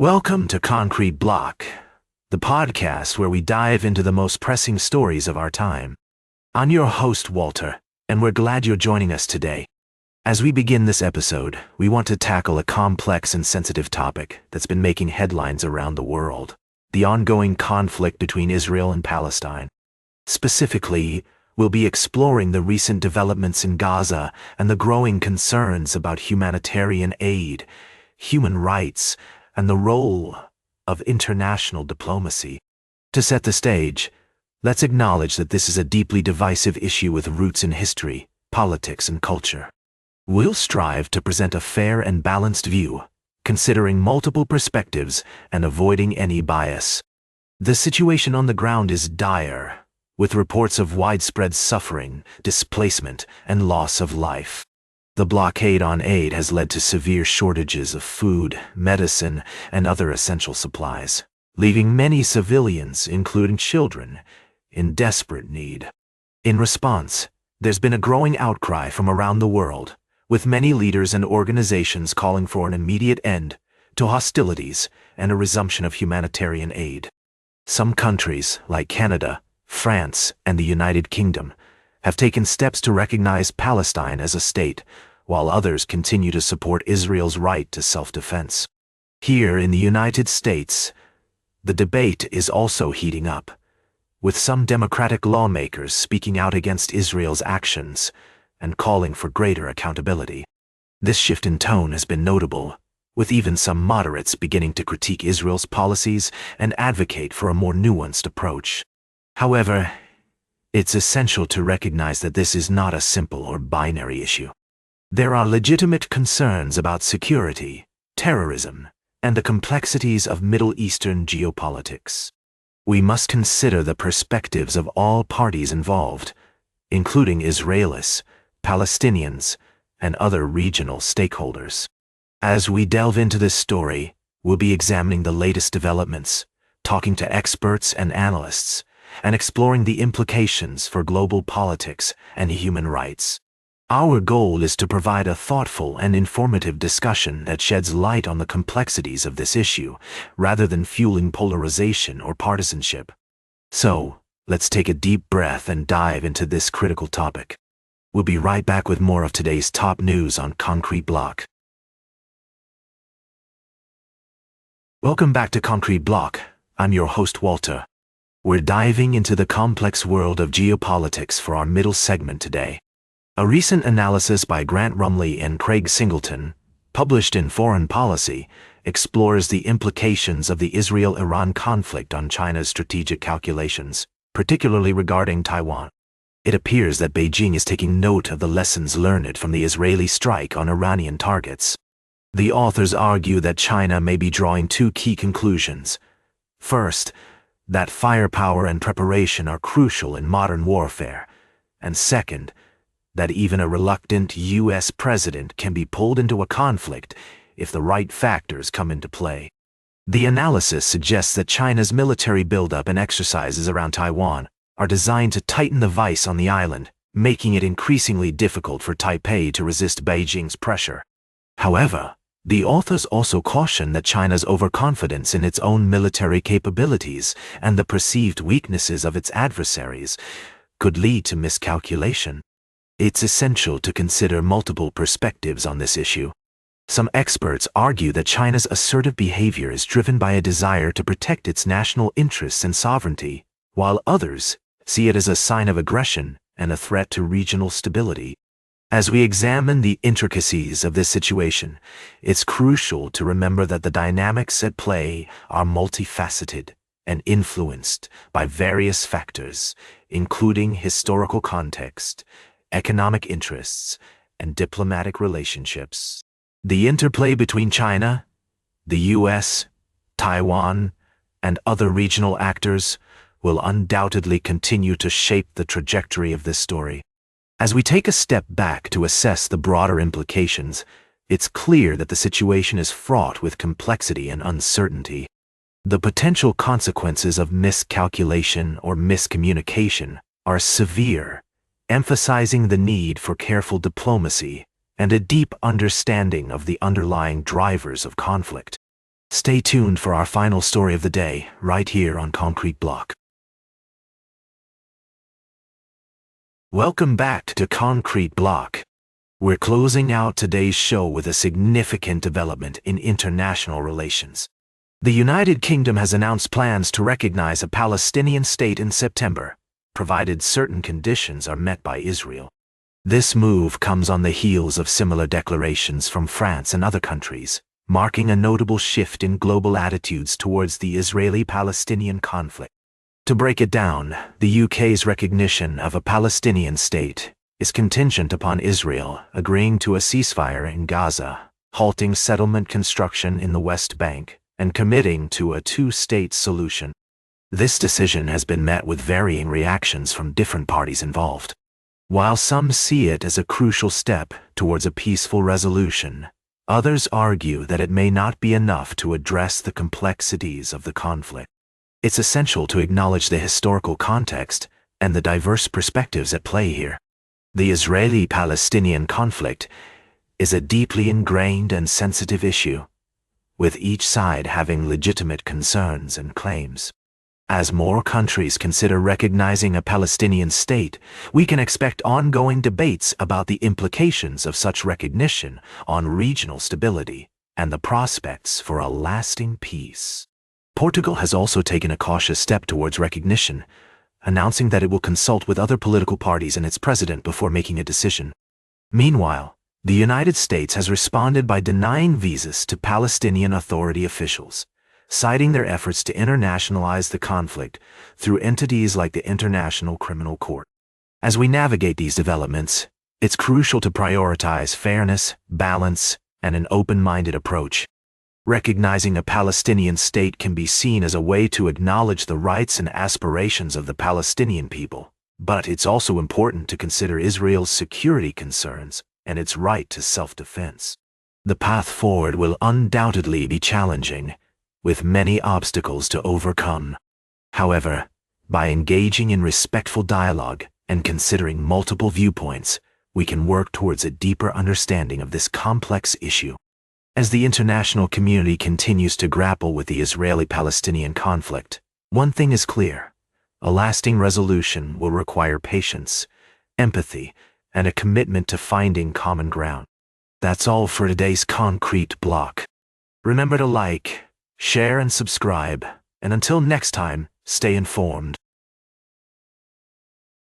Welcome to Concrete Block, the podcast where we dive into the most pressing stories of our time. I'm your host, Walter, and we're glad you're joining us today. As we begin this episode, we want to tackle a complex and sensitive topic that's been making headlines around the world: the ongoing conflict between Israel and Palestine. Specifically, we'll be exploring the recent developments in Gaza and the growing concerns about humanitarian aid, human rights, and the role of international diplomacy. To set the stage, let's acknowledge that this is a deeply divisive issue with roots in history, politics, and culture. We'll strive to present a fair and balanced view, considering multiple perspectives and avoiding any bias. The situation on the ground is dire, with reports of widespread suffering, displacement, and loss of life. The blockade on aid has led to severe shortages of food, medicine, and other essential supplies, leaving many civilians, including children, in desperate need. In response, there's been a growing outcry from around the world, with many leaders and organizations calling for an immediate end to hostilities and a resumption of humanitarian aid. Some countries, like Canada, France, and the United Kingdom, have taken steps to recognize Palestine as a state, while others continue to support Israel's right to self-defense. Here in the United States, the debate is also heating up, with some Democratic lawmakers speaking out against Israel's actions and calling for greater accountability. This shift in tone has been notable, with even some moderates beginning to critique Israel's policies and advocate for a more nuanced approach. However, it's essential to recognize that this is not a simple or binary issue. There are legitimate concerns about security, terrorism, and the complexities of Middle Eastern geopolitics. We must consider the perspectives of all parties involved, including Israelis, Palestinians, and other regional stakeholders. As we delve into this story, we'll be examining the latest developments, talking to experts and analysts, and exploring the implications for global politics and human rights. Our goal is to provide a thoughtful and informative discussion that sheds light on the complexities of this issue, rather than fueling polarization or partisanship. So, let's take a deep breath and dive into this critical topic. We'll be right back with more of today's top news on Concrete Block. Welcome back to Concrete Block. I'm your host, Walter. We're diving into the complex world of geopolitics for our middle segment today. A recent analysis by Grant Rumley and Craig Singleton, published in Foreign Policy, explores the implications of the Israel-Iran conflict on China's strategic calculations, particularly regarding Taiwan. It appears that Beijing is taking note of the lessons learned from the Israeli strike on Iranian targets. The authors argue that China may be drawing two key conclusions. First, that firepower and preparation are crucial in modern warfare, and second, that even a reluctant U.S. president can be pulled into a conflict if the right factors come into play. The analysis suggests that China's military buildup and exercises around Taiwan are designed to tighten the vice on the island, making it increasingly difficult for Taipei to resist Beijing's pressure. However, the authors also caution that China's overconfidence in its own military capabilities and the perceived weaknesses of its adversaries could lead to miscalculation. It's essential to consider multiple perspectives on this issue. Some experts argue that China's assertive behavior is driven by a desire to protect its national interests and sovereignty, while others see it as a sign of aggression and a threat to regional stability. As we examine the intricacies of this situation, it's crucial to remember that the dynamics at play are multifaceted and influenced by various factors, including historical context, economic interests, and diplomatic relationships. The interplay between China, the U.S., Taiwan, and other regional actors will undoubtedly continue to shape the trajectory of this story. As we take a step back to assess the broader implications, it's clear that the situation is fraught with complexity and uncertainty. The potential consequences of miscalculation or miscommunication are severe, emphasizing the need for careful diplomacy and a deep understanding of the underlying drivers of conflict. Stay tuned for our final story of the day, right here on Concrete Block. Welcome back to Concrete Block. We're closing out today's show with a significant development in international relations. The United Kingdom has announced plans to recognize a Palestinian state in September, provided certain conditions are met by Israel. This move comes on the heels of similar declarations from France and other countries, marking a notable shift in global attitudes towards the Israeli-Palestinian conflict. To break it down, the UK's recognition of a Palestinian state is contingent upon Israel agreeing to a ceasefire in Gaza, halting settlement construction in the West Bank, and committing to a two-state solution. This decision has been met with varying reactions from different parties involved. While some see it as a crucial step towards a peaceful resolution, others argue that it may not be enough to address the complexities of the conflict. It's essential to acknowledge the historical context and the diverse perspectives at play here. The Israeli-Palestinian conflict is a deeply ingrained and sensitive issue, with each side having legitimate concerns and claims. As more countries consider recognizing a Palestinian state, we can expect ongoing debates about the implications of such recognition on regional stability and the prospects for a lasting peace. Portugal has also taken a cautious step towards recognition, announcing that it will consult with other political parties and its president before making a decision. Meanwhile, the United States has responded by denying visas to Palestinian Authority officials, citing their efforts to internationalize the conflict through entities like the International Criminal Court. As we navigate these developments, it's crucial to prioritize fairness, balance, and an open-minded approach. Recognizing a Palestinian state can be seen as a way to acknowledge the rights and aspirations of the Palestinian people, but it's also important to consider Israel's security concerns and its right to self-defense. The path forward will undoubtedly be challenging, with many obstacles to overcome. However, by engaging in respectful dialogue and considering multiple viewpoints, we can work towards a deeper understanding of this complex issue. As the international community continues to grapple with the Israeli-Palestinian conflict, one thing is clear: a lasting resolution will require patience, empathy, and a commitment to finding common ground. That's all for today's Concrete Block. Remember to like, share, and subscribe, and until next time, stay informed.